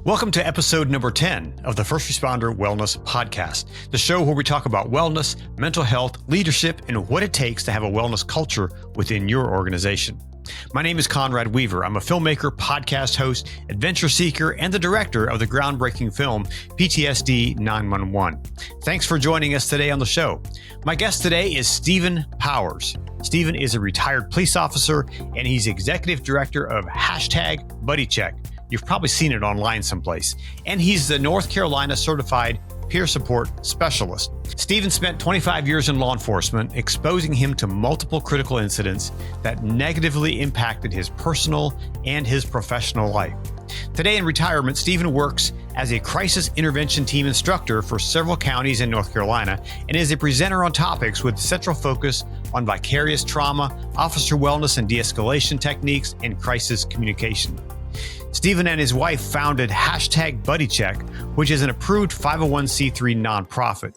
Welcome to episode number 10 of the First Responder Wellness Podcast, the show where we talk about wellness, mental health, leadership, and what it takes to have a wellness culture within your organization. My name is Conrad Weaver. I'm a filmmaker, podcast host, adventure seeker, and the director of the groundbreaking film PTSD 911. Thanks for joining us today on the show. My guest today is Stephen Powers. Stephen is a retired police officer, and he's executive director of #Buddycheck. You've probably seen it online someplace. And he's the North Carolina Certified Peer Support Specialist. Stephen spent 25 years in law enforcement, exposing him to multiple critical incidents that negatively impacted his personal and his professional life. Today in retirement, Stephen works as a Crisis Intervention Team Instructor for several counties in North Carolina and is a presenter on topics with central focus on vicarious trauma, officer wellness and de-escalation techniques, and crisis communication. Stephen and his wife founded #Buddycheck, which is an approved 501c3 nonprofit.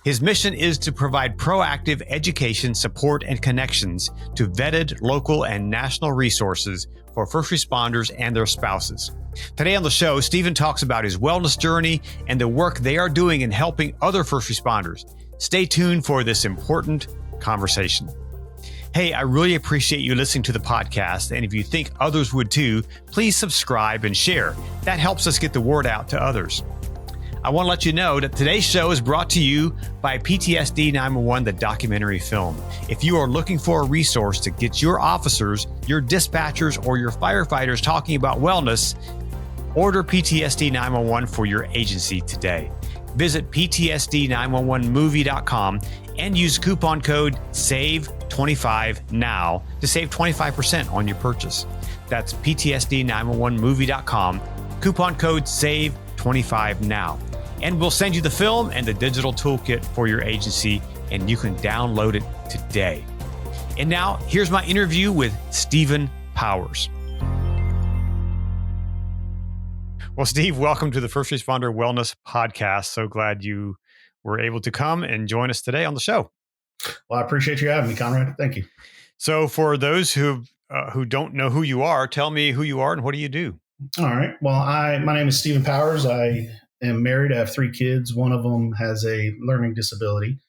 His mission is to provide proactive education, support, and connections to vetted local and national resources for first responders and their spouses. Today on the show, Stephen talks about his wellness journey and the work they are doing in helping other first responders. Stay tuned for this important conversation. Hey, I really appreciate you listening to the podcast, and if you think others would too, please subscribe and share. That helps us get the word out to others. I want to let you know that today's show is brought to you by PTSD 911, the documentary film. If you are looking for a resource to get your officers, your dispatchers, or your firefighters talking about wellness, order PTSD 911 for your agency today. Visit ptsd911movie.com and use coupon code SAVE25 now to save 25% on your purchase. That's ptsd911movie.com, coupon code SAVE25 now. And we'll send you the film and the digital toolkit for your agency, and you can download it today. And now, here's my interview with Stephen Powers. Well, Steve, welcome to the First Responder Wellness Podcast. So glad you were able to come and join us today on the show. Well, I appreciate you having me, Conrad. Thank you. So for those who don't know who you are, tell me who you are and what do you do? All right. Well, my name is Stephen Powers. I am married. I have 3 kids. One of them has a learning disability.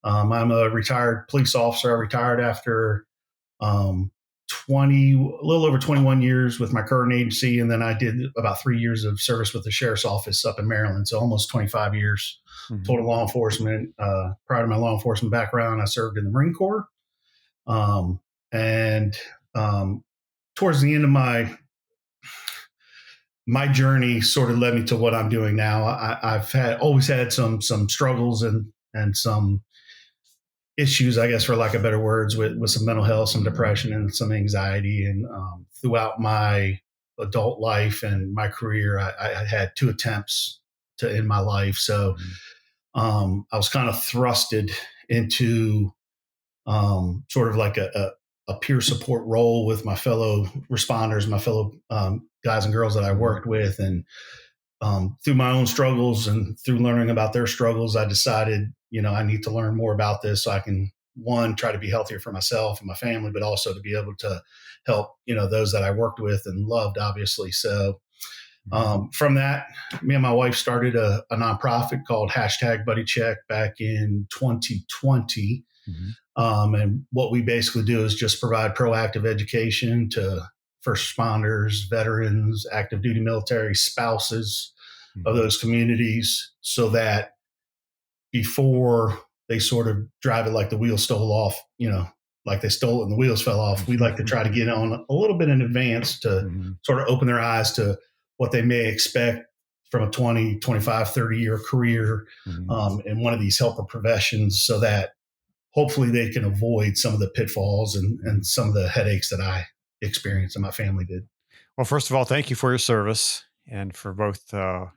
I'm a retired police officer. I retired after a little over 21 years with my current agency. And then I did about 3 years of service with the sheriff's office up in Maryland. So almost 25 years total law enforcement. Prior to my law enforcement background, I served in the Marine Corps. Towards the end of my journey sort of led me to what I'm doing now. I've always had some struggles and some issues, I guess, for lack of better words, with some mental health, some depression, and some anxiety. And throughout my adult life and my career, I had 2 attempts to end my life. So I was kind of thrusted into sort of like a peer support role with my fellow responders, my fellow guys and girls that I worked with. And through my own struggles and through learning about their struggles, I decided, I need to learn more about this so I can, one, try to be healthier for myself and my family, but also to be able to help, those that I worked with and loved, obviously. So from that, me and my wife started a nonprofit called #Buddycheck back in 2020. And what we basically do is just provide proactive education to first responders, veterans, active duty military, spouses of those communities, so that before they sort of drive it like the wheels stole off, like they stole it and the wheels fell off, we'd like to try to get on a little bit in advance to sort of open their eyes to what they may expect from a 20, 25, 30-year career in one of these helper professions, so that hopefully they can avoid some of the pitfalls and some of the headaches that I experienced and my family did. Well, first of all, thank you for your service and for both your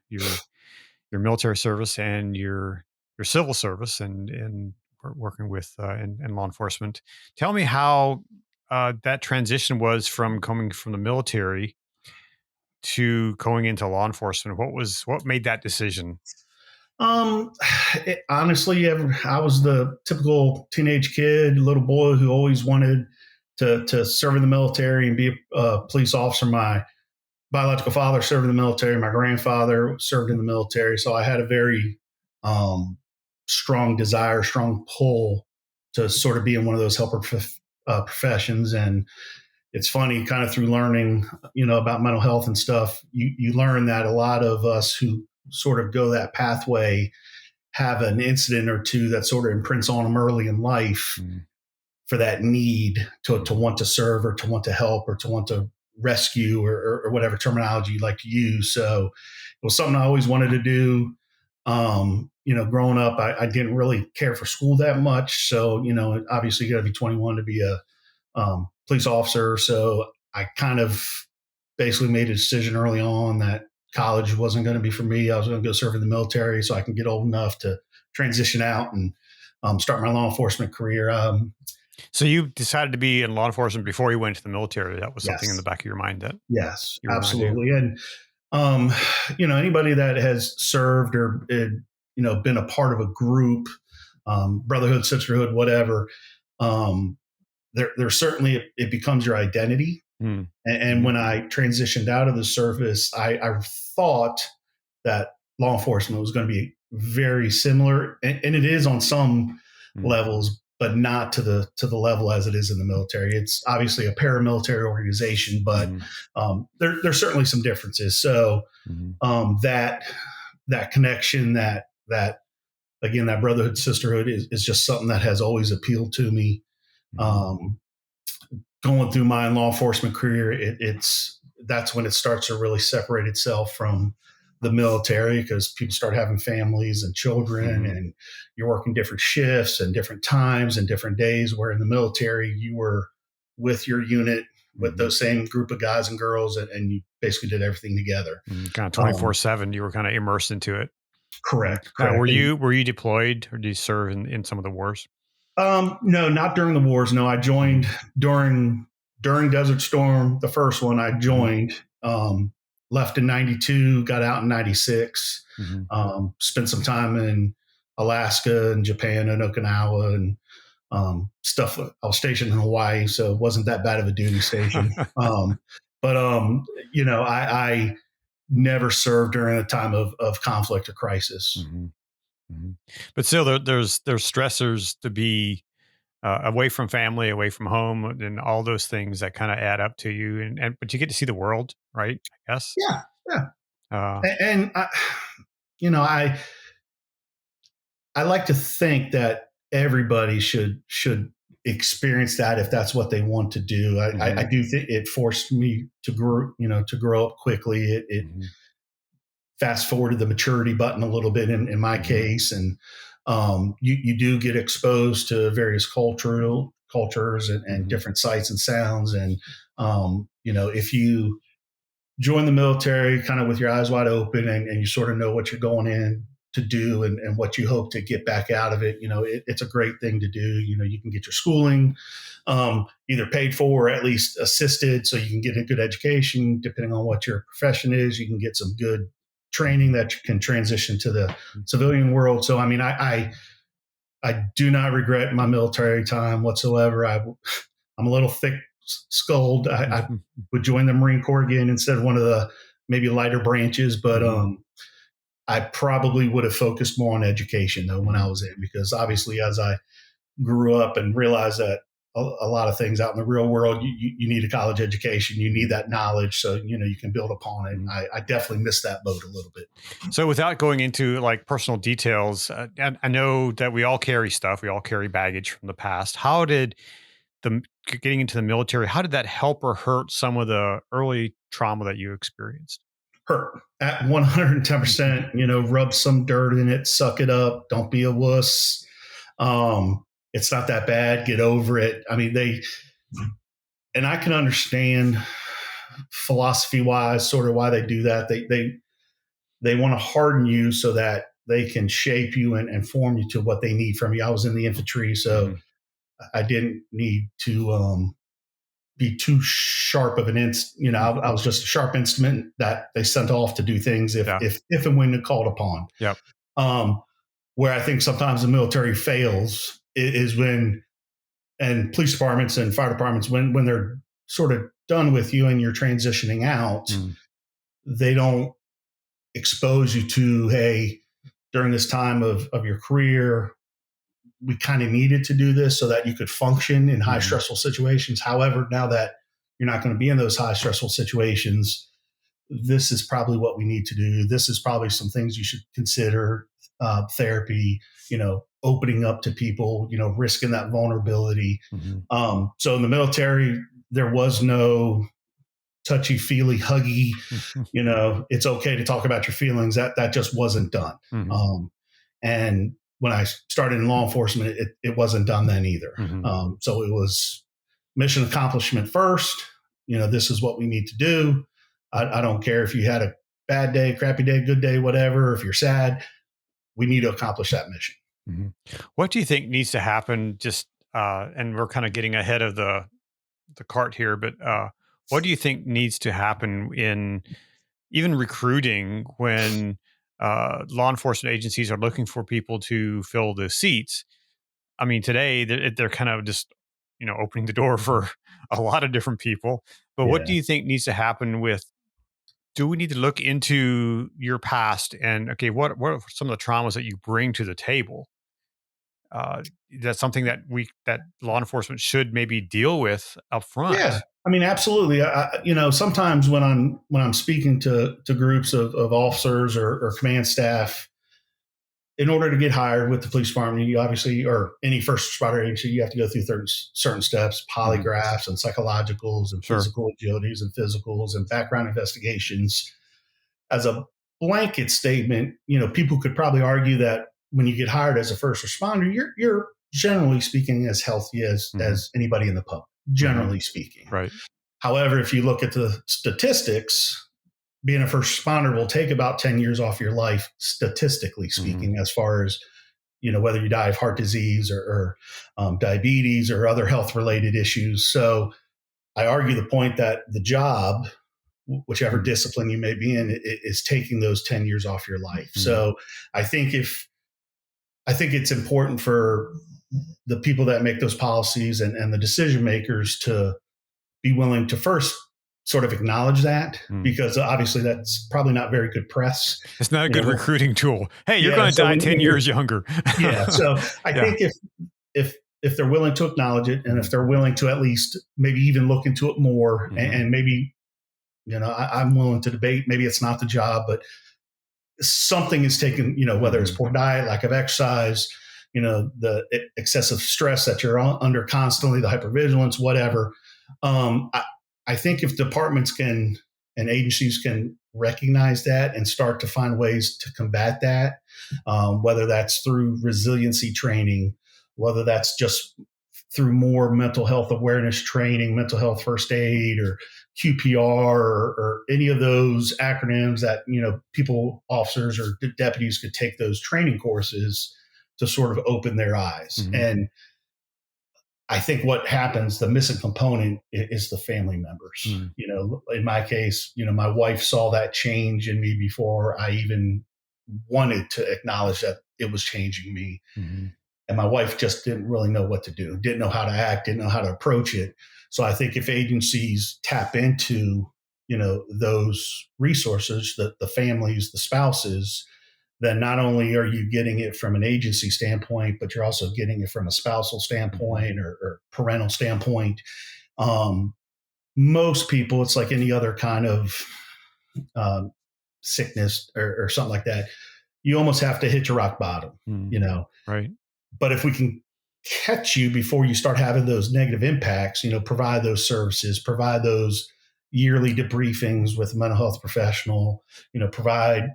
military service and your civil service and working with in law enforcement. Tell me how that transition was from coming from the military to going into law enforcement. What made that decision? Honestly, I was the typical teenage kid, little boy who always wanted to serve in the military and be a police officer. My biological father served in the military. My grandfather served in the military. So I had a very strong desire, strong pull to sort of be in one of those helper professions. And it's funny, kind of through learning, about mental health and stuff, you learn that a lot of us who sort of go that pathway have an incident or two that sort of imprints on them early in life for that need to want to serve or to want to help or to want to rescue or whatever terminology you like to use. So it was something I always wanted to do. Growing up, I didn't really care for school that much. So, obviously you got to be 21 to be a police officer. So I kind of basically made a decision early on that college wasn't going to be for me. I was going to go serve in the military so I can get old enough to transition out and start my law enforcement career. So you decided to be in law enforcement before you went to the military. That was something Yes. in the back of your mind that Yes, you were absolutely. And, anybody that has served or, been a part of a group, brotherhood, sisterhood, whatever, there certainly, it becomes your identity. And when I transitioned out of the service, I thought that law enforcement was going to be very similar, and it is on some levels, but not to the level as it is in the military. It's obviously a paramilitary organization, but there's certainly some differences. So that connection, that again, that brotherhood, sisterhood is just something that has always appealed to me. Going through my law enforcement career, that's when it starts to really separate itself from the military, because people start having families and children, and you're working different shifts and different times and different days, where in the military you were with your unit, with those same group of guys and girls, and you basically did everything together. Kind of 24/7, you were kind of immersed into it. Correct. Now, were you deployed, or did you serve in some of the wars? No, not during the wars. No, I joined during Desert Storm, the first one. I joined, left in 92, got out in 96, spent some time in Alaska and Japan and Okinawa and stuff. I was stationed in Hawaii, so it wasn't that bad of a duty station. I never served during a time of conflict or crisis. But still, there's stressors to be away from family, away from home, and all those things that kind of add up to you. But you get to see the world, right? I guess. Yeah. And I like to think that everybody should experience that if that's what they want to do. I do think it forced me to grow up quickly. It fast forwarded the maturity button a little bit in my case. And you do get exposed to various cultures and different sights and sounds. And, if you join the military kind of with your eyes wide open and you sort of know what you're going in to do and what you hope to get back out of it, it's a great thing to do. You can get your schooling either paid for or at least assisted, so you can get a good education. Depending on what your profession is, you can get some good training that can transition to the civilian world. So, I mean, I do not regret my military time whatsoever. I'm a little thick-skulled. I would join the Marine Corps again instead of one of the maybe lighter branches, but I probably would have focused more on education though when I was in, because obviously as I grew up and realized that a lot of things out in the real world, you need a college education, you need that knowledge, so you can build upon it. And I definitely missed that boat a little bit. So without going into like personal details, I know that we all carry stuff, we all carry baggage from the past. How did getting into the military, how did that help or hurt some of the early trauma that you experienced? Hurt at 110%. Rub some dirt in it, suck it up, don't be a wuss. It's not that bad. Get over it. I mean, and I can understand philosophy wise, sort of why they do that. They want to harden you so that they can shape you and form you to what they need from you. I was in the infantry, so I didn't need to be too sharp of an I was just a sharp instrument that they sent off to do things if and when they're called upon. Yep. Where I think sometimes the military fails is when, and police departments and fire departments, when they're sort of done with you and you're transitioning out, they don't expose you to, hey, during this time of your career, we kind of needed to do this so that you could function in high stressful situations. However, now that you're not going to be in those high stressful situations, this is probably what we need to do. This is probably some things you should consider, therapy, opening up to people, risking that vulnerability. So in the military, there was no touchy feely huggy, it's okay to talk about your feelings. That just wasn't done. And when I started in law enforcement, it wasn't done then either. So it was mission accomplishment first. This is what we need to do. I don't care if you had a bad day, crappy day, good day, whatever. If you're sad, we need to accomplish that mission. What do you think needs to happen? Just and we're kind of getting ahead of the cart here, but what do you think needs to happen in even recruiting when law enforcement agencies are looking for people to fill the seats? I mean, today they're kind of just opening the door for a lot of different people. But what do you think needs to happen with? Do we need to look into your past and what are some of the traumas that you bring to the table? That's something that law enforcement should maybe deal with up front. Yeah, I mean, absolutely. Sometimes when I'm speaking to groups of officers or command staff, in order to get hired with the police department, you obviously, or any first responder agency, you have to go through certain steps, polygraphs and psychologicals and physical agilities and physicals and background investigations. As a blanket statement, people could probably argue that when you get hired as a first responder, you're generally speaking as healthy as anybody in the public, generally speaking. Right. However, if you look at the statistics, being a first responder will take about 10 years off your life, statistically speaking, as far as, whether you die of heart disease or diabetes or other health related issues. So I argue the point that the job, whichever discipline you may be in, is taking those 10 years off your life. So I think it's important for the people that make those policies and the decision makers to be willing to first sort of acknowledge that, because obviously that's probably not very good press. It's not a good recruiting tool. Hey, you're going to die 10 years younger. So I think if they're willing to acknowledge it, and if they're willing to at least maybe even look into it more, and maybe, I'm willing to debate, maybe it's not the job, but something is taken, whether it's poor diet, lack of exercise, the excessive stress that you're under constantly, the hypervigilance, whatever. I think if departments and agencies can recognize that and start to find ways to combat that, whether that's through resiliency training, whether that's just through more mental health awareness training, mental health first aid, or QPR, or any of those acronyms that, people, officers or deputies could take those training courses to sort of open their eyes. And I think what happens, the missing component, is the family members. In my case, my wife saw that change in me before I even wanted to acknowledge that it was changing me. And my wife just didn't really know what to do, didn't know how to act, didn't know how to approach it. So I think if agencies tap into, those resources, the families, the spouses, then not only are you getting it from an agency standpoint, but you're also getting it from a spousal standpoint or parental standpoint. Most people, it's like any other kind of sickness or something like that. You almost have to hit your rock bottom, Right. But if we can catch you before you start having those negative impacts, provide those services, provide those yearly debriefings with a mental health professional, provide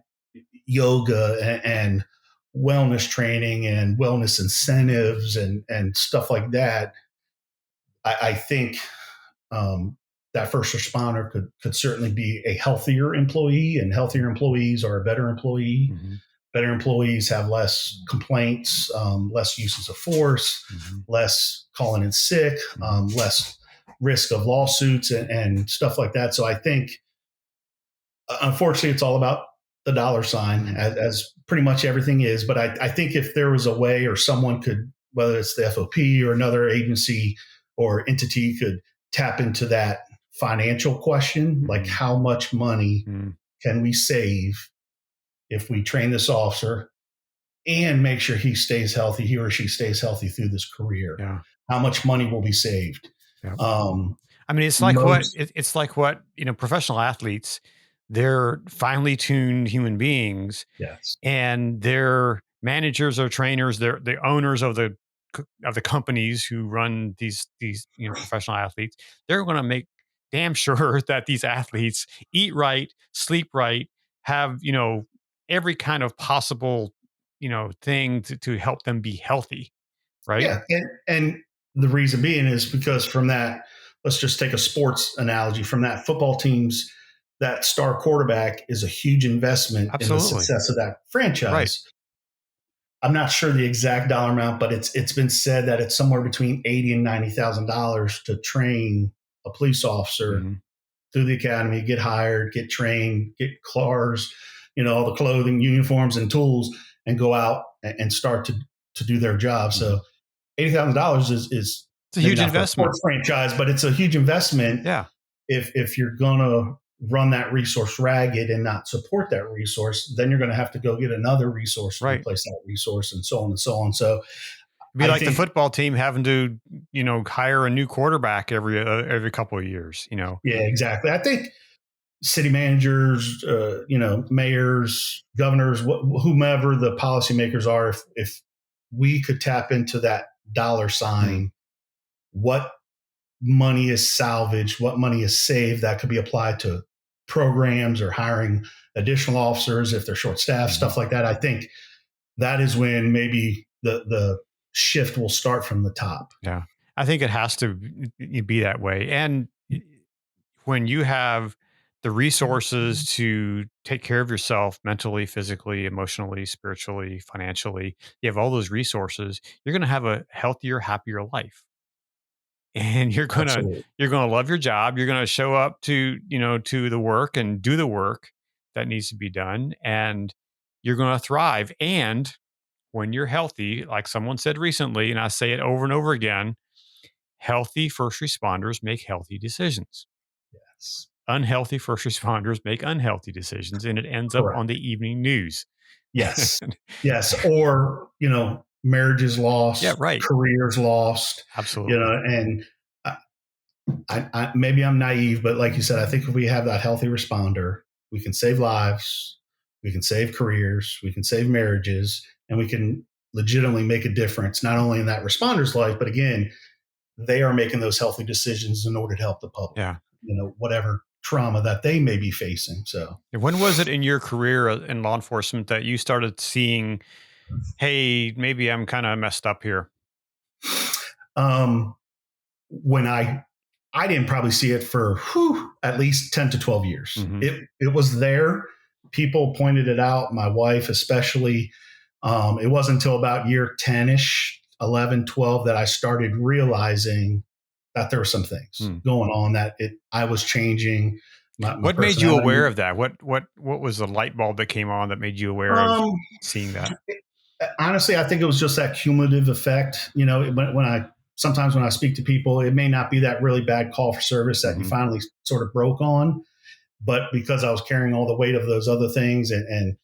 yoga and wellness training and wellness incentives and stuff like that. I think that first responder could certainly be a healthier employee, and healthier employees are a better employee. Better employees have less complaints, less uses of force, less calling in sick, less risk of lawsuits and stuff like that. So I think, unfortunately, it's all about the dollar sign, as pretty much everything is. But I think if there was a way, or someone could, whether it's the FOP or another agency or entity, could tap into that financial question, like how much money can we save if we train this officer and make sure he or she stays healthy through this career? Yeah. How much money will be saved? Yeah. Um, I mean, it's like it's like what, professional athletes, they're finely tuned human beings, yes. and their managers or trainers, they're the owners of the companies who run these professional athletes. They're going to make damn sure that these athletes eat right, sleep right, have every kind of possible thing to help them be healthy, right? Yeah. And the reason being is because from that, let's just take a sports analogy from that football team's, that star quarterback is a huge investment in the Absolutely. success of that Right. franchise. I'm not sure the exact dollar amount, but it's been said that it's somewhere between $80,000 and $90,000 to train a police officer Mm-hmm. through the academy, get hired, get trained, get cars, all the clothing, uniforms, and tools, and go out and start to do their job. Mm-hmm. So $80,000 is It's a maybe huge not for a investment. sports franchise, but it's a huge investment. Yeah. If you're gonna run that resource ragged and not support that resource, then you're going to have to go get another resource to replace that resource, and so on and so on. So it'd be like the football team having to, hire a new quarterback every couple of years, Yeah, exactly. I think city managers, mayors, governors, whomever the policymakers are, if we could tap into that dollar sign, what money is salvaged, what money is saved that could be applied to programs or hiring additional officers if they're short staffed, stuff like that. I think that is when maybe the shift will start from the top. Yeah. I think it has to be that way. And when you have the resources to take care of yourself mentally, physically, emotionally, spiritually, financially, you have all those resources, you're going to have a healthier, happier life. And you're going Absolutely. to love your job. You're going to show up to the work and do the work that needs to be done, and you're going to thrive. And when you're healthy, like someone said recently, and I say it over and over again, healthy first responders make healthy decisions. Yes. Unhealthy first responders make unhealthy decisions, and it ends up Correct. on the evening news. Yes. Yes. Or, marriages lost, Yeah, right. careers lost, Absolutely. and I maybe I'm naive, but like you said, I think if we have that healthy responder, we can save lives, we can save careers, we can save marriages, and we can legitimately make a difference, not only in that responder's life, but again, they are making those healthy decisions in order to help the public, Yeah. whatever trauma that they may be facing. So when was it in your career in law enforcement that you started seeing, hey, maybe I'm kind of messed up here? When I didn't probably see it for at least 10 to 12 years. Mm-hmm. It was there. People pointed it out, my wife especially. It wasn't until about year 10-ish, 11, 12 that I started realizing that there were some things going on, that I was changing. What made you aware of that? What was the light bulb that came on that made you aware of seeing that? Honestly, I think it was just that cumulative effect. Sometimes when I speak to people, it may not be that really bad call for service that you finally sort of broke on, but because I was carrying all the weight of those other things and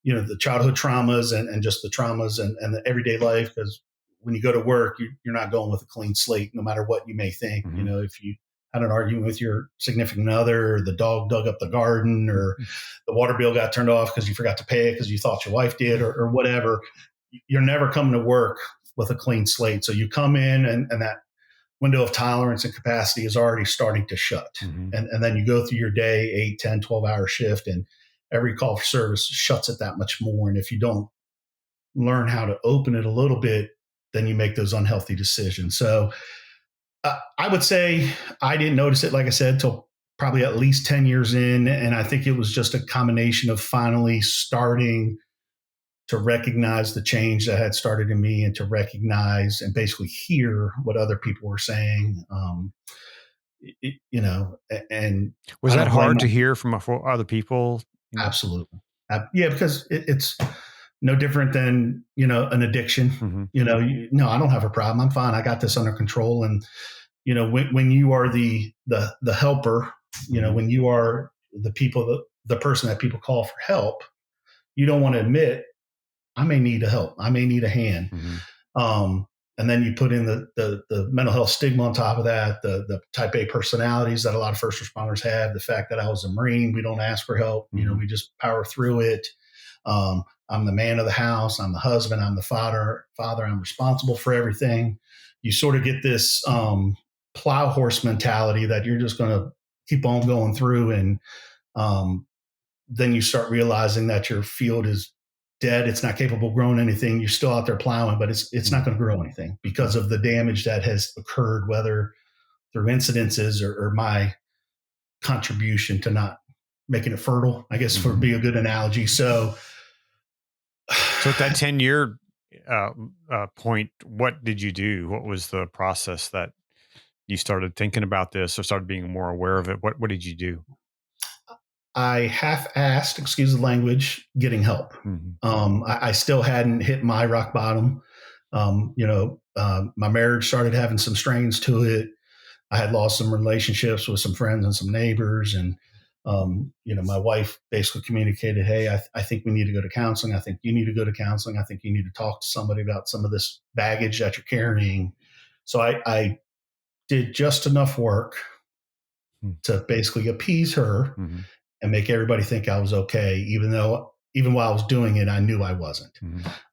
the childhood traumas and just the traumas and the everyday life, because when you go to work, you're not going with a clean slate, no matter what you may think. If you had an argument with your significant other, or the dog dug up the garden, or the water bill got turned off because you forgot to pay it because you thought your wife did, or whatever, you're never coming to work with a clean slate. So you come in and that window of tolerance and capacity is already starting to shut. And then you go through your day, 8, 10, 12-hour shift, and every call for service shuts it that much more. And if you don't learn how to open it a little bit, then you make those unhealthy decisions. So I would say I didn't notice it, like I said, till probably at least 10 years in. And I think it was just a combination of finally starting to recognize the change that had started in me, and to recognize and basically hear what other people were saying. And was that hard to hear from other people? Absolutely. Yeah, because it's no different than, an addiction. No, I don't have a problem. I'm fine. I got this under control. And, when you are the helper, when you are the people the person that people call for help, you don't want to admit, I may need a help. I may need a hand. And then you put in the mental health stigma on top of that, the type A personalities that a lot of first responders have, the fact that I was a Marine, we don't ask for help. We just power through it. I'm the man of the house. I'm the husband. I'm the father. I'm responsible for everything. You sort of get this plow horse mentality that you're just going to keep on going through. And then you start realizing that your field is dead. It's not capable of growing anything. You're still out there plowing, but it's not going to grow anything because of the damage that has occurred, whether through incidences or my contribution to not making it fertile, I guess, for be a good analogy. So at that 10-year point, what did you do? What was the process that you started thinking about this or started being more aware of it? What did you do? I half-assed, excuse the language, getting help. I still hadn't hit my rock bottom. My marriage started having some strains to it. I had lost some relationships with some friends and some neighbors. And, my wife basically communicated, hey, I think we need to go to counseling. I think you need to go to counseling. I think you need to talk to somebody about some of this baggage that you're carrying. So I did just enough work to basically appease her and make everybody think I was okay, even while I was doing it, I knew I wasn't.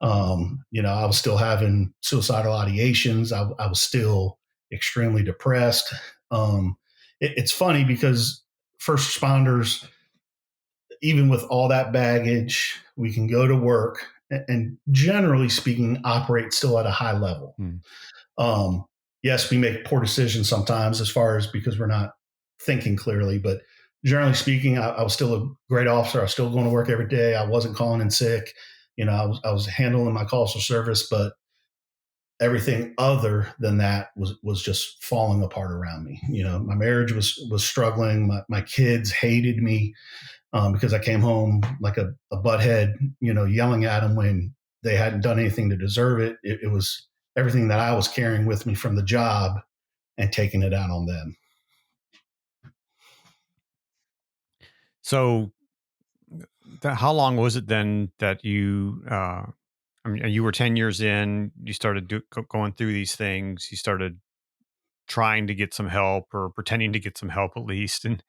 I was still having suicidal ideations. I was still extremely depressed. It's funny because first responders, even with all that baggage, we can go to work and generally speaking, operate still at a high level. Yes, we make poor decisions sometimes as far as because we're not thinking clearly, but generally speaking, I was still a great officer. I was still going to work every day. I wasn't calling in sick. I was handling my calls for service, but everything other than that was just falling apart around me. My marriage was struggling. My kids hated me because I came home like a butthead, yelling at them when they hadn't done anything to deserve it. It was everything that I was carrying with me from the job and taking it out on them. So how long was it then that you, you were 10 years in, you started going through these things, you started trying to get some help or pretending to get some help at least. And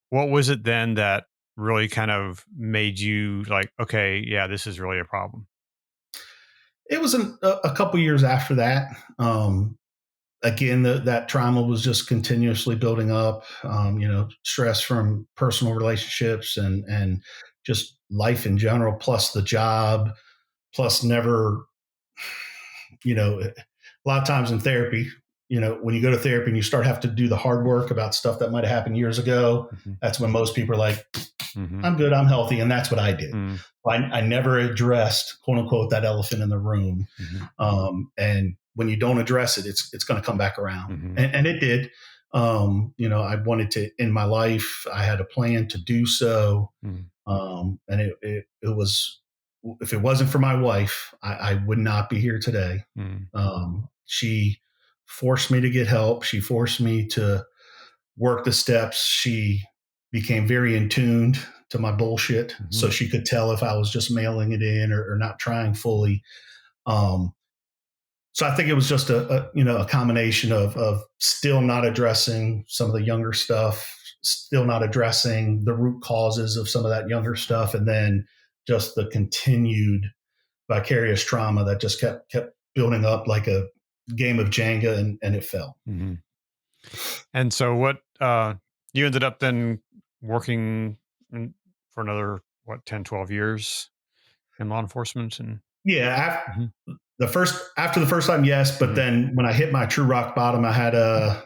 what was it then that really kind of made you like, okay, yeah, this is really a problem? It was a couple years after that. Again, that trauma was just continuously building up, stress from personal relationships and just life in general, plus the job, plus never, a lot of times in therapy, when you go to therapy and you start having to do the hard work about stuff that might have happened years ago, that's when most people are like, I'm good, I'm healthy. And that's what I did. I never addressed, quote unquote, that elephant in the room. And when you don't address it, it's going to come back around. And it did. I wanted to end my life. I had a plan to do so. And it was, if it wasn't for my wife, I would not be here today. She forced me to get help. She forced me to work the steps. She became very in tuned to my bullshit. So she could tell if I was just mailing it in or not trying fully. So I think it was just a combination of still not addressing some of the younger stuff, still not addressing the root causes of some of that younger stuff, and then just the continued vicarious trauma that just kept building up like a game of Jenga, and it fell. And so what, you ended up then working for another, 10, 12 years in law enforcement? And after the first time, yes. But then when I hit my true rock bottom, I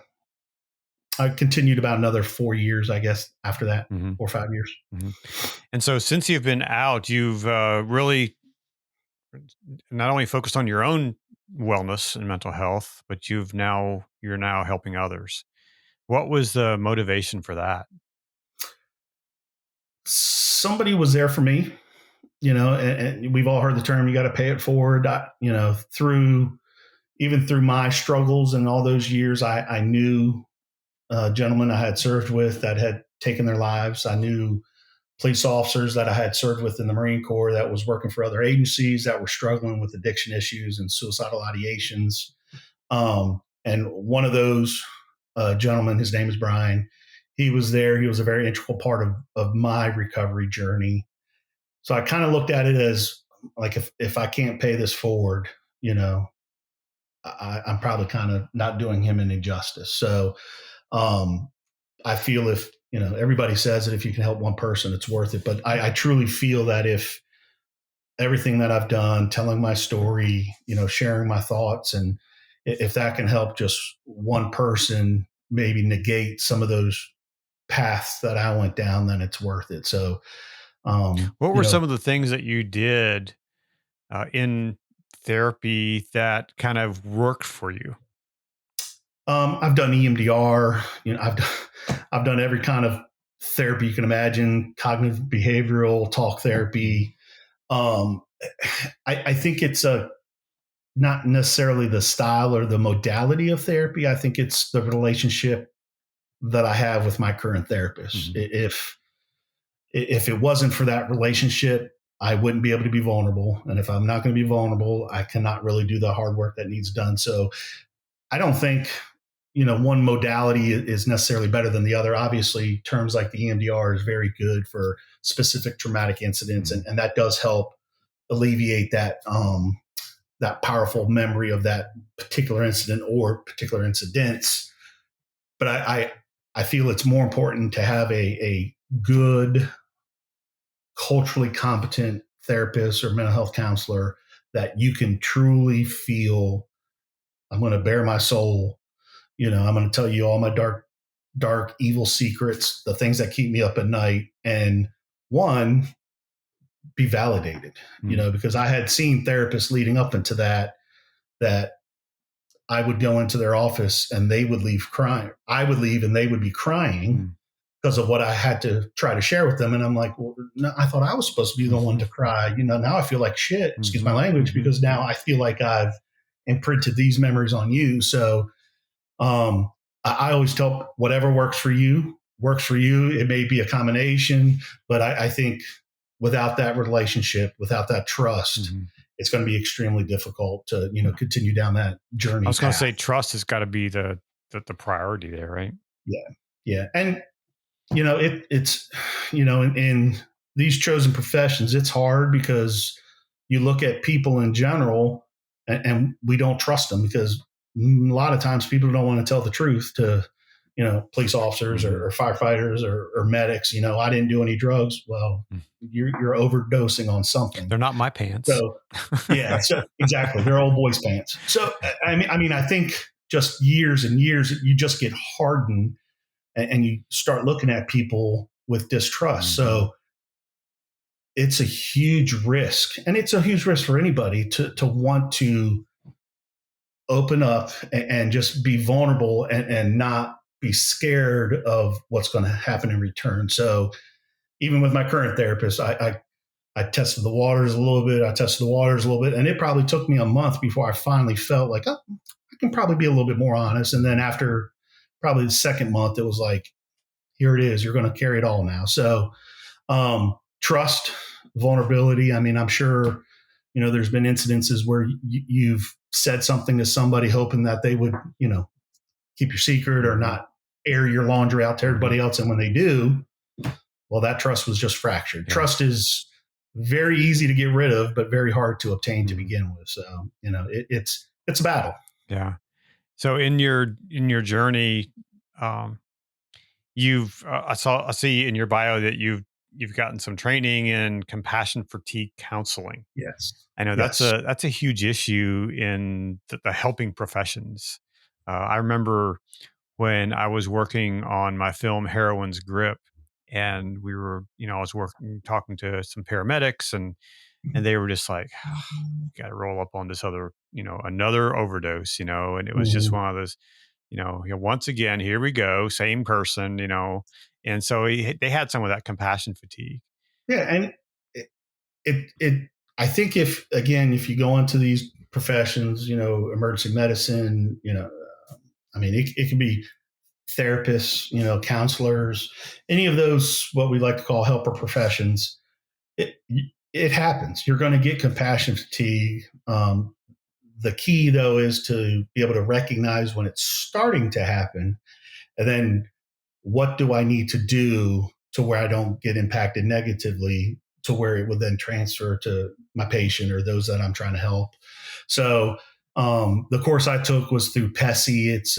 continued about another 4 years, I guess, after that, 4 or 5 years. And so since you've been out, you've really not only focused on your own wellness and mental health, but you're now helping others. What was the motivation for that? Somebody was there for me, and we've all heard the term, you got to pay it forward. Through my struggles and all those years, I knew a gentleman I had served with that had taken their lives. I knew police officers that I had served with in the Marine Corps that was working for other agencies that were struggling with addiction issues and suicidal ideations. And one of those gentlemen, his name is Brian, he was there. He was a very integral part of my recovery journey. So I kind of looked at it as like, if I can't pay this forward, I'm probably kind of not doing him any justice. So I feel if, everybody says that if you can help one person, it's worth it. But I truly feel that if everything that I've done, telling my story, sharing my thoughts, and if that can help just one person maybe negate some of those paths that I went down, then it's worth it. So, what were some of the things that you did in therapy that kind of worked for you? I've done EMDR. I've done every kind of therapy you can imagine: cognitive behavioral, talk therapy. I think it's not necessarily the style or the modality of therapy. I think it's the relationship that I have with my current therapist. Mm-hmm. If it wasn't for that relationship, I wouldn't be able to be vulnerable. And if I'm not going to be vulnerable, I cannot really do the hard work that needs done. So I don't think, one modality is necessarily better than the other. Obviously, terms like the EMDR is very good for specific traumatic incidents, and that does help alleviate that that powerful memory of that particular incident or particular incidents. But I feel it's more important to have a good, culturally competent therapist or mental health counselor that you can truly feel, I'm going to bare my soul. I'm going to tell you all my dark, evil secrets, the things that keep me up at night. And one, be validated, because I had seen therapists leading up into that I would go into their office and they would leave crying. I would leave and they would be crying because of what I had to try to share with them. And I'm like, well, no, I thought I was supposed to be the one to cry. Now I feel like shit, excuse my language, because now I feel like I've imprinted these memories on you. So I always tell whatever works for you. It may be a combination, but I think without that relationship, without that trust, it's going to be extremely difficult to, continue down that journey. I was going to say trust has got to be the priority there, right? Yeah. Yeah. And, it's, in these chosen professions, it's hard because you look at people in general and we don't trust them because a lot of times people don't want to tell the truth to, police officers or firefighters or medics. I didn't do any drugs. Well, you're overdosing on something. They're not my pants. So yeah, so exactly. They're old boys' pants. So I think just years and years, you just get hardened and you start looking at people with distrust. So it's a huge risk, and it's a huge risk for anybody to want to open up and just be vulnerable and not be scared of what's going to happen in return. So even with my current therapist, I tested the waters a little bit. And it probably took me a month before I finally felt like, oh, I can probably be a little bit more honest. And then after probably the second month, it was like, here it is. You're going to carry it all now. So trust, vulnerability. I'm sure, there's been incidences where you've said something to somebody hoping that they would, keep your secret or not air your laundry out to everybody else. And when they do, well, that trust was just fractured. Yeah. Trust is very easy to get rid of, but very hard to obtain to begin with. So, it's a battle. Yeah. So in your journey, I see in your bio that you've gotten some training in compassion fatigue counseling. Yes. I know that's a huge issue in the helping professions. I remember when I was working on my film Heroine's Grip, and we were, I was talking to some paramedics, and they were just like, oh, got to roll up on this other, another overdose, and it was just one of those, once again, here we go, same person, and so they had some of that compassion fatigue. Yeah, and it I think if you go into these professions, emergency medicine, it can be therapists, counselors, any of those, what we like to call helper professions, it happens. You're going to get compassion fatigue. The key, though, is to be able to recognize when it's starting to happen, and then what do I need to do to where I don't get impacted negatively, to where it would then transfer to my patient or those that I'm trying to help. So the course I took was through PESI. It's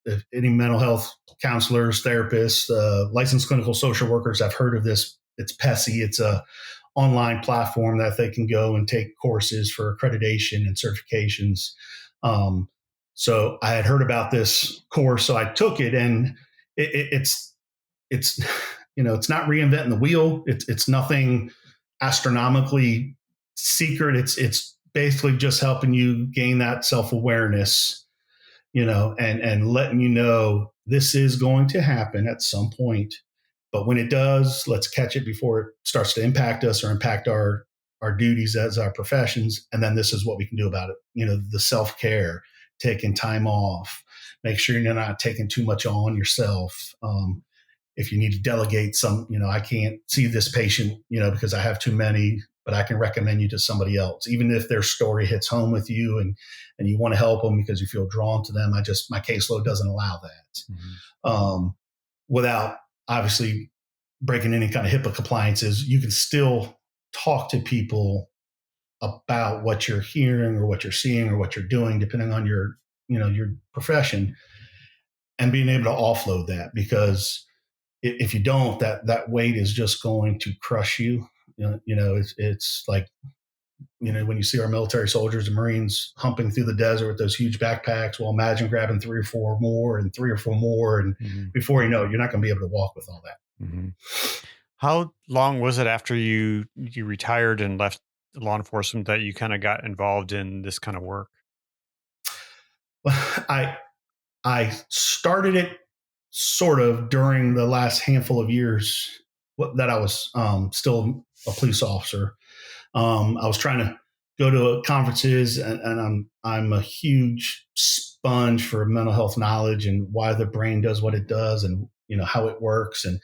if any mental health counselors, therapists, licensed clinical social workers have heard of this. It's PESI. It's a online platform that they can go and take courses for accreditation and certifications. So I had heard about this course, so I took it, and it's it's it's not reinventing the wheel. It's nothing astronomically secret. It's basically just helping you gain that self-awareness, and letting you know this is going to happen at some point. But when it does, let's catch it before it starts to impact us or impact our duties as our professions. And then this is what we can do about it. The self-care, taking time off, make sure you're not taking too much on yourself. If you need to delegate some, I can't see this patient, because I have too many, but I can recommend you to somebody else, even if their story hits home with you and you want to help them because you feel drawn to them. My caseload doesn't allow that. Without obviously breaking any kind of HIPAA compliances, you can still talk to people about what you're hearing or what you're seeing or what you're doing, depending on your profession, and being able to offload that, because if you don't, that weight is just going to crush you. It's like, when you see our military soldiers and Marines humping through the desert with those huge backpacks, well, imagine grabbing 3 or 4 more and 3 or 4 more. And before you know it, you're not going to be able to walk with all that. Mm-hmm. How long was it after you retired and left law enforcement that you kind of got involved in this kind of work? Well, I started it sort of during the last handful of years that I was still a police officer. I was trying to go to conferences, and I'm a huge sponge for mental health knowledge and why the brain does what it does, and how it works. And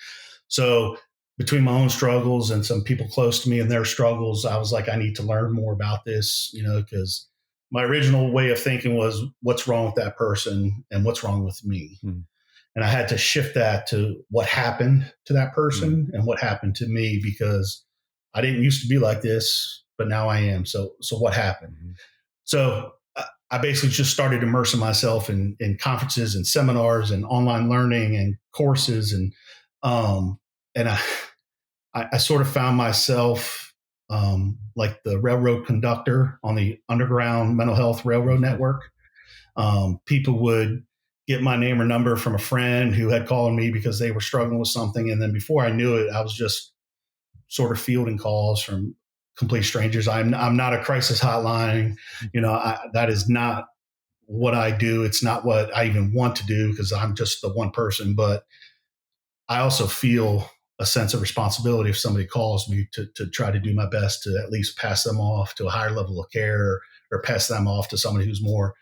so between my own struggles and some people close to me and their struggles, I was like, I need to learn more about this, because my original way of thinking was what's wrong with that person and what's wrong with me. And I had to shift that to what happened to that person and what happened to me, because I didn't used to be like this, but now I am. So what happened? So I basically just started immersing myself in conferences and seminars and online learning and courses. And I sort of found myself like the railroad conductor on the underground mental health railroad network. People would get my name or number from a friend who had called me because they were struggling with something. And then before I knew it, I was just sort of fielding calls from complete strangers. I'm not a crisis hotline. That is not what I do. It's not what I even want to do, because I'm just the one person. But I also feel a sense of responsibility if somebody calls me to try to do my best to at least pass them off to a higher level of care, or pass them off to somebody who's more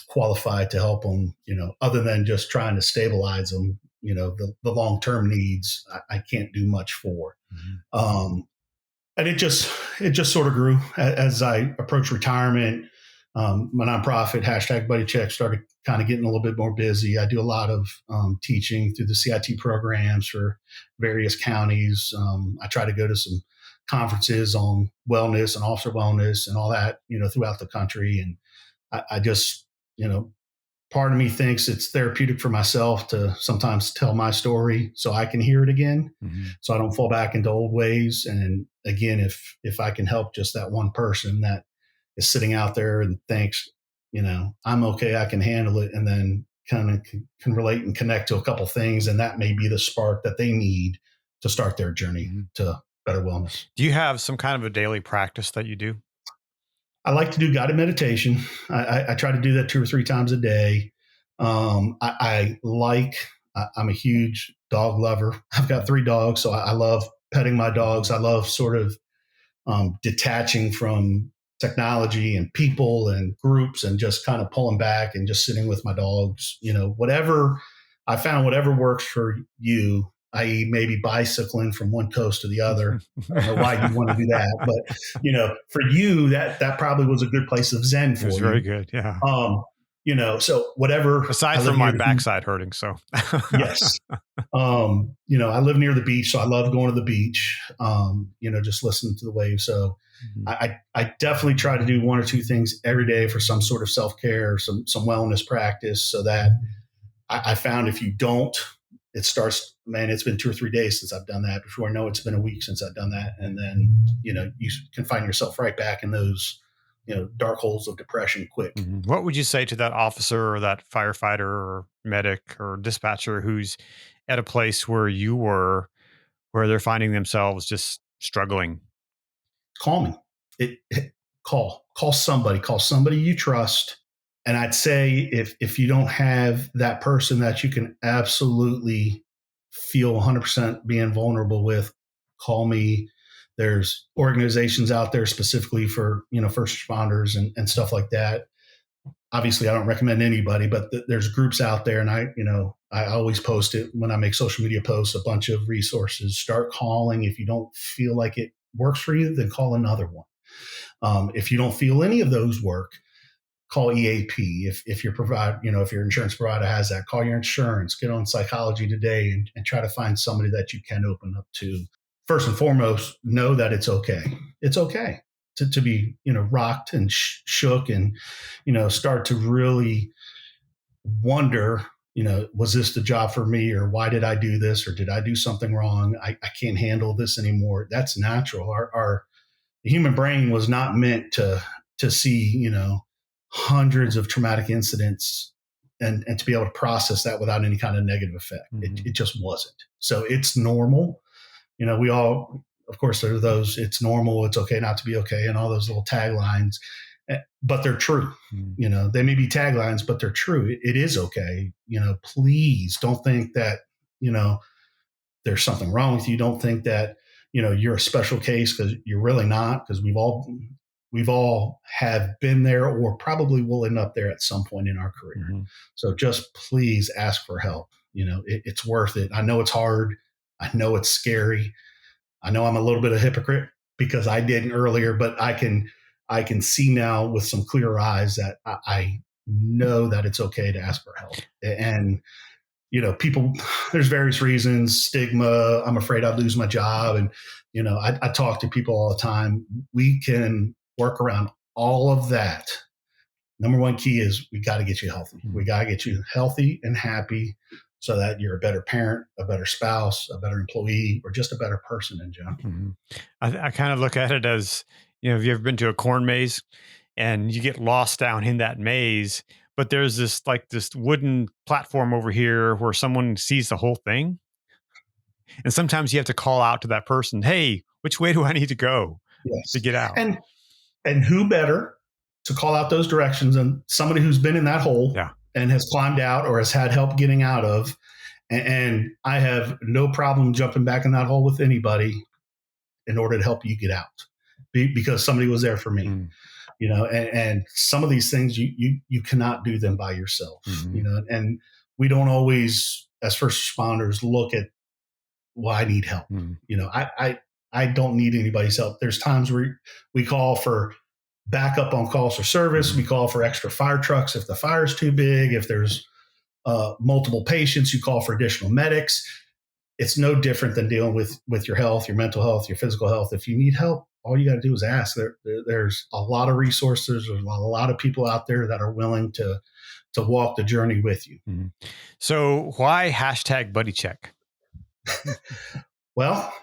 qualified to help them, other than just trying to stabilize them. The long-term needs, I can't do much for. And it just sort of grew as I approached retirement. My nonprofit, #Buddycheck, started kind of getting a little bit more busy. I do a lot of teaching through the CIT programs for various counties. I try to go to some conferences on wellness and officer wellness and all that, throughout the country. And I just, part of me thinks it's therapeutic for myself to sometimes tell my story so I can hear it again, so I don't fall back into old ways. And again, if I can help just that one person that is sitting out there and thinks, I'm okay, I can handle it, and then kind of can relate and connect to a couple things, and that may be the spark that they need to start their journey to better wellness. Do you have some kind of a daily practice that you do? I like to do guided meditation. I try to do that 2 or 3 times a day. I'm a huge dog lover. I've got 3 dogs, so I love petting my dogs. I love sort of detaching from technology and people and groups and just kind of pulling back and just sitting with my dogs, whatever I found, whatever works for you, i.e. maybe bicycling from one coast to the other. I don't know why you want to do that, but for you, that probably was a good place of Zen for you. It was very good. Yeah. So whatever. Aside from my backside hurting. So yes. I live near the beach, so I love going to the beach, just listening to the waves. So I definitely try to do one or two things every day for some sort of self-care, some wellness practice, so that I found if you don't, it starts, man, it's been 2 or 3 days since I've done that. Before I know it's been a week since I've done that. And then, you can find yourself right back in those, dark holes of depression quick. What would you say to that officer or that firefighter or medic or dispatcher who's at a place where you were, where they're finding themselves just struggling? Call me. Call somebody you trust. And I'd say if you don't have that person that you can absolutely feel 100% being vulnerable with, call me. There's organizations out there specifically for, first responders and stuff like that. Obviously, I don't recommend anybody, but there's groups out there, and I always post it when I make social media posts, a bunch of resources. Start calling. If you don't feel like it works for you, then call another one. If you don't feel any of those work, call EAP. If your if your insurance provider has that, call your insurance, get on Psychology Today and try to find somebody that you can open up to. First and foremost, know that it's okay. It's okay to be, rocked and shook and, start to really wonder, was this the job for me, or why did I do this, or did I do something wrong? I can't handle this anymore. That's natural. The human brain was not meant to see, hundreds of traumatic incidents and to be able to process that without any kind of negative effect. It just wasn't. So it's normal. We all, of course, there are those, it's normal, it's okay not to be okay, and all those little taglines, but they're true. They may be taglines, but they're true. It is okay. Please don't think that, there's something wrong with you. Don't think that, you're a special case, because you're really not, because we've all have been there or probably will end up there at some point in our career. So just please ask for help. It's worth it. I know it's hard. I know it's scary. I know I'm a little bit of a hypocrite because I didn't earlier, but I can see now with some clear eyes that I know that it's okay to ask for help. And, people, there's various reasons, stigma, I'm afraid I'd lose my job. And, I talk to people all the time. We can work around all of that. Number one key is we got to get you healthy. We got to get you healthy and happy so that you're a better parent, a better spouse, a better employee, or just a better person in general. I kind of look at it as, have you ever been to a corn maze and you get lost down in that maze, but there's this wooden platform over here where someone sees the whole thing. And sometimes you have to call out to that person, hey, which way do I need to go to get out? And who better to call out those directions than somebody who's been in that hole and has climbed out or has had help getting out of. And I have no problem jumping back in that hole with anybody in order to help you get out, because somebody was there for me. And some of these things you cannot do them by yourself. And we don't always, as first responders, look at, well, I need help. I don't need anybody's help. There's times where we call for backup on calls for service. We call for extra fire trucks if the fire's too big. If there's multiple patients, you call for additional medics. It's no different than dealing with your health, your mental health, your physical health. If you need help, all you got to do is ask. There's a lot of resources. There's a lot of people out there that are willing to walk the journey with you. So why #Buddycheck? Well,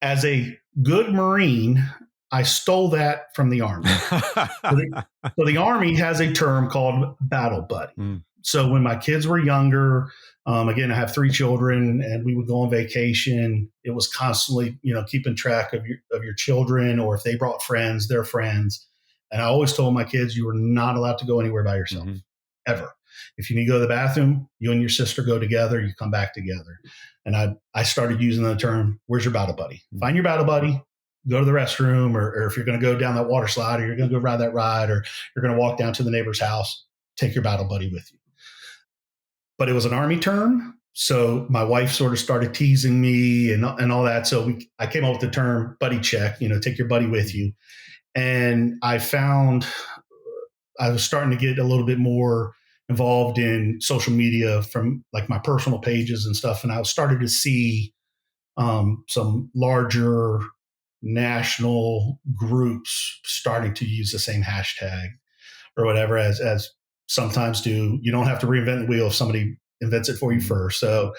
as a good Marine, I stole that from the Army. So the Army has a term called battle buddy. So when my kids were younger, again, I have 3 children, and we would go on vacation. It was constantly, keeping track of your children, or if they brought friends, their friends. And I always told my kids, you were not allowed to go anywhere by yourself, ever. If you need to go to the bathroom, you and your sister go together, you come back together. And I started using the term, where's your battle buddy? Find your battle buddy, go to the restroom, or if you're going to go down that water slide, or you're going to go ride that ride, or you're going to walk down to the neighbor's house, take your battle buddy with you. But it was an Army term. So my wife sort of started teasing me and all that. So I came up with the term Buddycheck, take your buddy with you. And I found I was starting to get a little bit more involved in social media from like my personal pages and stuff. And I started to see some larger national groups starting to use the same hashtag or whatever as sometimes do. You don't have to reinvent the wheel if somebody invents it for you first. So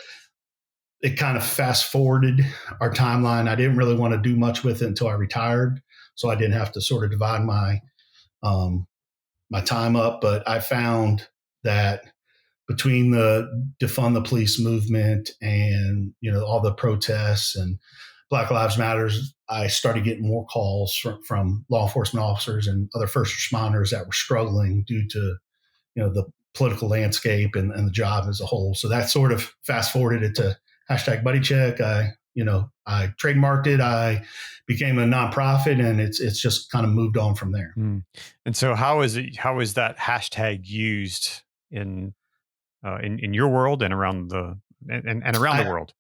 it kind of fast forwarded our timeline. I didn't really want to do much with it until I retired. So I didn't have to sort of divide my time up. But I found that between the defund the police movement and, all the protests and Black Lives Matters, I started getting more calls from law enforcement officers and other first responders that were struggling due to, the political landscape and the job as a whole. So that sort of fast forwarded it to hashtag Buddycheck. I trademarked it. I became a nonprofit, and it's just kind of moved on from there. And so how is that hashtag used in your world and around the world?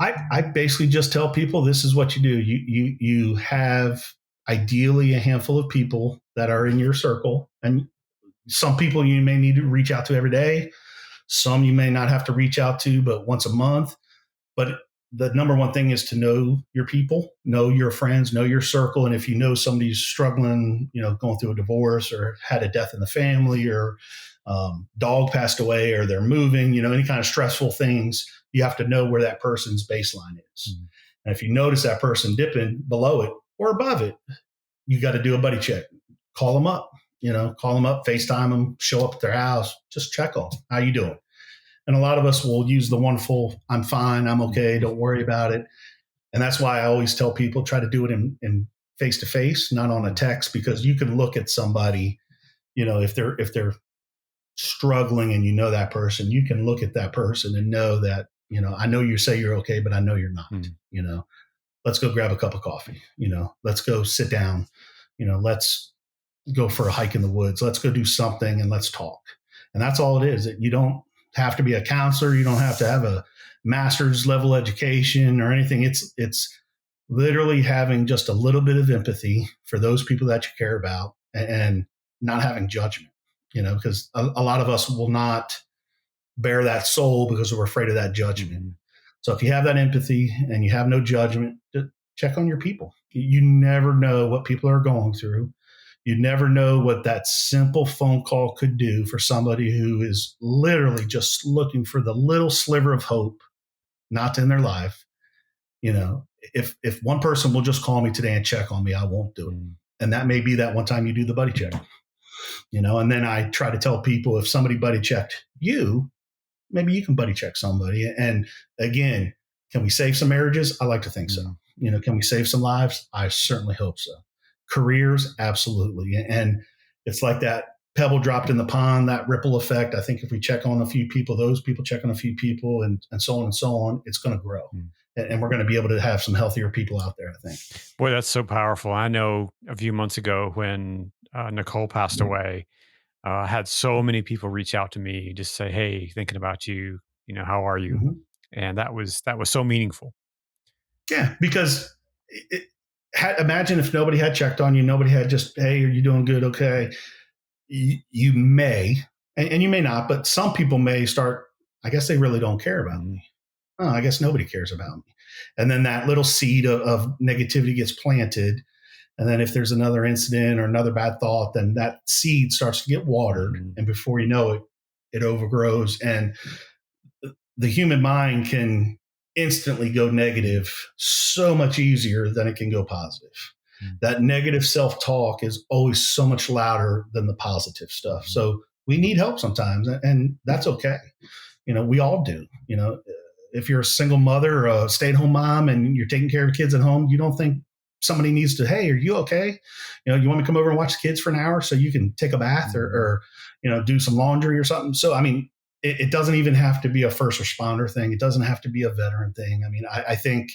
I basically just tell people this is what you do. You have ideally a handful of people that are in your circle, and some people you may need to reach out to every day. Some you may not have to reach out to but once a month. But the number one thing is to know your people, know your friends, know your circle. And if you know somebody's struggling, going through a divorce or had a death in the family, or dog passed away, or they're moving, any kind of stressful things, you have to know where that person's baseline is. Mm-hmm. And if you notice that person dipping below it or above it, you got to do a buddy check. Call them up, FaceTime them, show up at their house, just check on them. How you doing? And a lot of us will use the wonderful, I'm fine, I'm okay, don't worry about it. And that's why I always tell people, try to do it in face-to-face, not on a text, because you can look at somebody, if they're struggling and that person, you can look at that person and know that, I know you say you're okay, but I know you're not. Let's go grab a cup of coffee, let's go sit down, let's go for a hike in the woods, let's go do something and let's talk. And that's all it is. You don't have to be a counselor. You don't have to have a master's level education or anything. It's literally having just a little bit of empathy for those people that you care about, and not having judgment, because a lot of us will not bear that soul because we're afraid of that judgment. Mm-hmm. So if you have that empathy and you have no judgment, just check on your people. You never know what people are going through. You never know what that simple phone call could do for somebody who is literally just looking for the little sliver of hope, not in their life. If one person will just call me today and check on me, I won't do it. And that may be that one time you do the buddy check, and then I try to tell people, if somebody buddy checked you, maybe you can buddy check somebody. And again, can we save some marriages? I like to think so. Can we save some lives? I certainly hope so. Careers, absolutely. And it's like that pebble dropped in the pond, that ripple effect. I think if we check on a few people, those people check on a few people, and so on, it's going to grow. And we're going to be able to have some healthier people out there, I think. Boy, that's so powerful. I know a few months ago when Nicole passed away, I had so many people reach out to me, just say, hey, thinking about you, how are you? Mm-hmm. And that was so meaningful. Yeah, because imagine if nobody had checked on you, nobody had just, hey, are you doing good? Okay. You may, and you may not, but some people may start, I guess they really don't care about me. Oh, I guess nobody cares about me. And then that little seed of negativity gets planted. And then if there's another incident or another bad thought, then that seed starts to get watered. Mm-hmm. And before you know it, it overgrows. And the human mind can instantly go negative so much easier than it can go positive. Mm-hmm. That negative self-talk is always so much louder than the positive stuff. Mm-hmm. So we need help sometimes, and that's okay. We all do. If you're a single mother or a stay-at-home mom and you're taking care of kids at home, you don't think somebody needs to, hey, are you okay? You want me to come over and watch the kids for an hour so you can take a bath or do some laundry or something? So, I mean, it doesn't even have to be a first responder thing. It doesn't have to be a veteran thing. I mean, I think,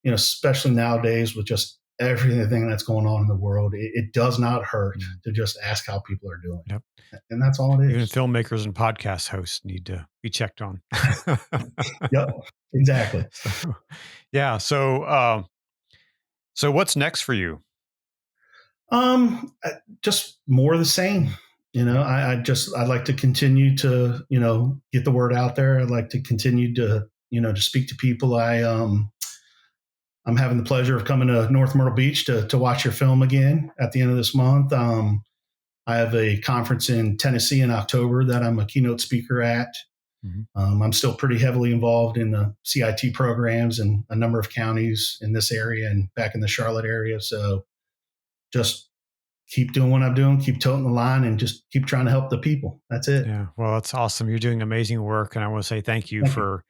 especially nowadays with just everything that's going on in the world, it does not hurt to just ask how people are doing. Yep. And that's all it is. Even filmmakers and podcast hosts need to be checked on. Yep, exactly. Yeah. So what's next for you? Just more of the same. I'd like to continue to, get the word out there. I'd like to continue to, to speak to people. I'm having the pleasure of coming to North Myrtle Beach to watch your film again at the end of this month. I have a conference in Tennessee in October that I'm a keynote speaker at. Mm-hmm. I'm still pretty heavily involved in the CIT programs in a number of counties in this area and back in the Charlotte area. So just keep doing what I'm doing, keep toting the line, and just keep trying to help the people. That's it. Yeah. Well, that's awesome. You're doing amazing work. And I want to say thank you for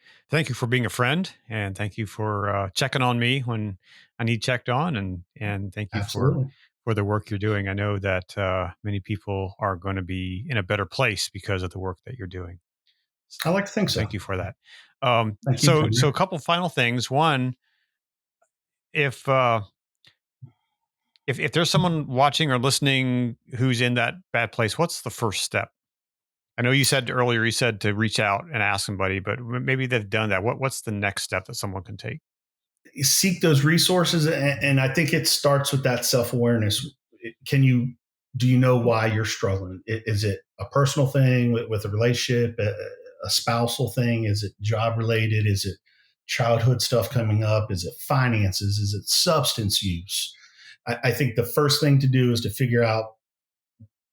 being a friend, and thank you for checking on me when I need checked on. And thank you for the work you're doing. I know that many people are going to be in a better place because of the work that you're doing. I like to think so. Thank you for that. So a couple final things. One, if there's someone watching or listening who's in that bad place, what's the first step? I know you said earlier, to reach out and ask somebody, but maybe they've done that. What's the next step that someone can take? Seek those resources. And I think it starts with that self-awareness. Do you know why you're struggling? Is it a personal thing with a relationship, a spousal thing? Is it job related? Is it childhood stuff coming up? Is it finances? Is it substance use? I think the first thing to do is to figure out,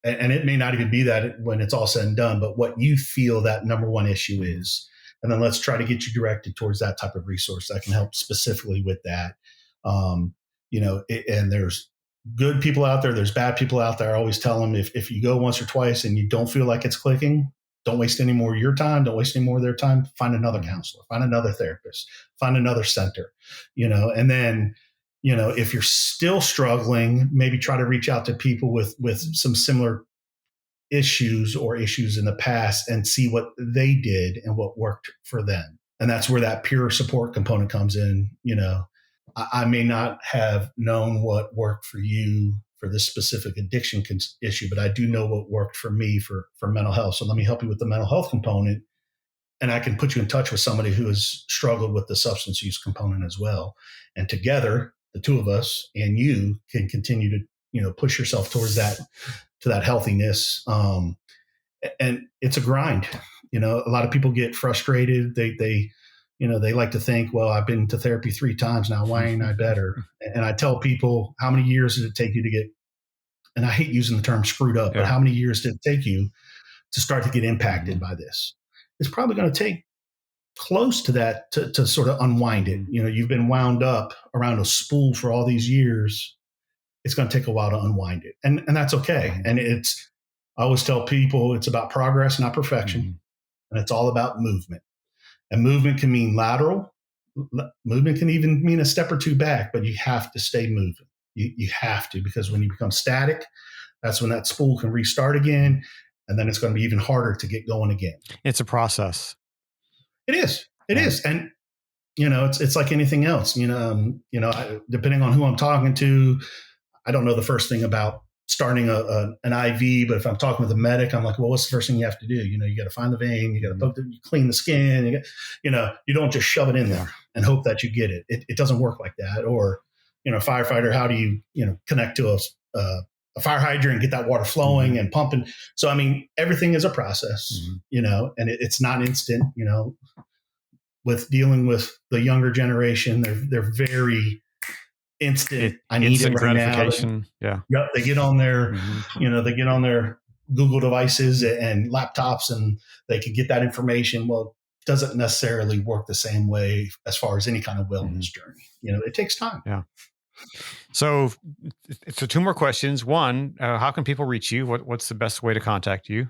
and it may not even be that when it's all said and done, but what you feel that number one issue is. And then let's try to get you directed towards that type of resource that can help specifically with that. And there's good people out there. There's bad people out there. I always tell them, if you go once or twice and you don't feel like it's clicking, don't waste any more of your time. Don't waste any more of their time. Find another counselor, find another therapist, find another center, and then, if you're still struggling, maybe try to reach out to people with some similar issues or issues in the past and see what they did and what worked for them. And that's where that peer support component comes in. I may not have known what worked for you for this specific addiction issue, but I do know what worked for me for mental health. So let me help you with the mental health component. And I can put you in touch with somebody who has struggled with the substance use component as well. And together, the two of us and you can continue to, push yourself towards to that healthiness. And it's a grind. A lot of people get frustrated. They like to think, well, I've been to therapy 3 times now. Why ain't I better? And I tell people, how many years did it take you to get, and I hate using the term screwed up, but how many years did it take you to start to get impacted by this? It's probably going to take close to that to sort of unwind it. You've been wound up around a spool for all these years. It's going to take a while to unwind it. And that's okay. And I always tell people it's about progress, not perfection. Mm-hmm. And it's all about movement. And movement can mean lateral. Movement can even mean a step or 2 back, but you have to stay moving. You have to, because when you become static, that's when that spool can restart again. And then it's going to be even harder to get going again. It's a process. It is. It is. And, it's like anything else, depending on who I'm talking to. I don't know the first thing about starting an IV, but if I'm talking with a medic, I'm like, well, what's the first thing you have to do? You got to find the vein, you got to poke you clean the skin, you don't just shove it in there and hope that you get it. It doesn't work like that. Or, firefighter, how do you, connect to a fire hydrant and get that water flowing and pumping? So, everything is a process, and it's not instant, with dealing with the younger generation. They're very instant. I need instant it right gratification. Now. Yep. They get on their, they get on their Google devices and laptops, and they can get that information. Well, it doesn't necessarily work the same way as far as any kind of wellness journey. It takes time. Yeah. So 2 more questions. One, how can people reach you? What's the best way to contact you?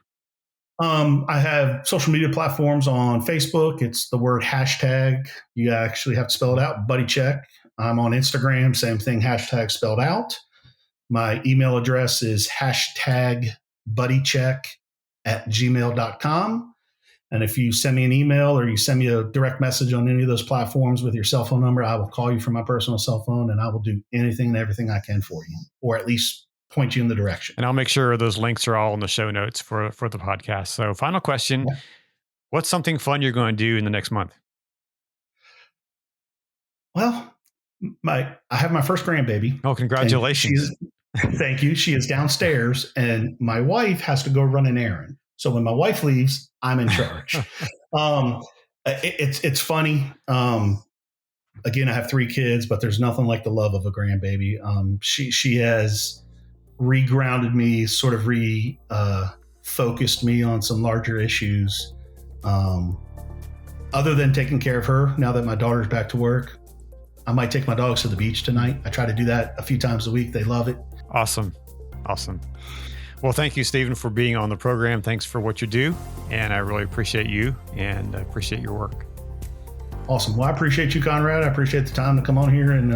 I have social media platforms on Facebook. It's the word hashtag. You actually have to spell it out. Buddycheck. I'm on Instagram. Same thing. Hashtag spelled out. My email address is hashtag buddycheck@gmail.com. And if you send me an email or you send me a direct message on any of those platforms with your cell phone number, I will call you from my personal cell phone, and I will do anything and everything I can for you, or at least point you in the direction. And I'll make sure those links are all in the show notes for the podcast. So final question, what's something fun you're going to do in the next month? Well, I have my first grandbaby. Oh, congratulations. Thank you. She is downstairs, and my wife has to go run an errand. So when my wife leaves, I'm in charge. It's funny. Again, I have 3 kids, but there's nothing like the love of a grandbaby. She has regrounded me, sort of focused me on some larger issues. Other than taking care of her, now that my daughter's back to work, I might take my dogs to the beach tonight. I try to do that a few times a week. They love it. Awesome. Well, thank you, Stephen, for being on the program. Thanks for what you do. And I really appreciate you and appreciate your work. Awesome. Well, I appreciate you, Conrad. I appreciate the time to come on here and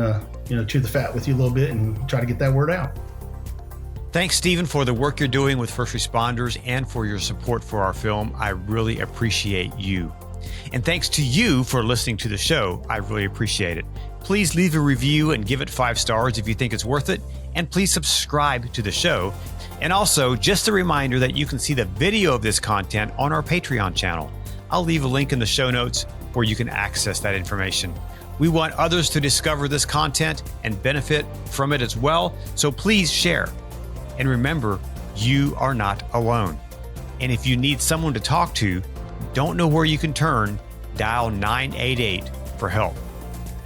chew the fat with you a little bit and try to get that word out. Thanks, Stephen, for the work you're doing with first responders and for your support for our film. I really appreciate you. And thanks to you for listening to the show. I really appreciate it. Please leave a review and give it 5 stars if you think it's worth it. And please subscribe to the show. And also, just a reminder that you can see the video of this content on our Patreon channel. I'll leave a link in the show notes where you can access that information. We want others to discover this content and benefit from it as well. So please share. And remember, you are not alone. And if you need someone to talk to, don't know where you can turn, dial 988 for help.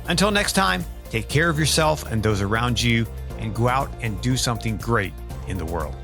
Until next time, take care of yourself and those around you, and go out and do something great in the world.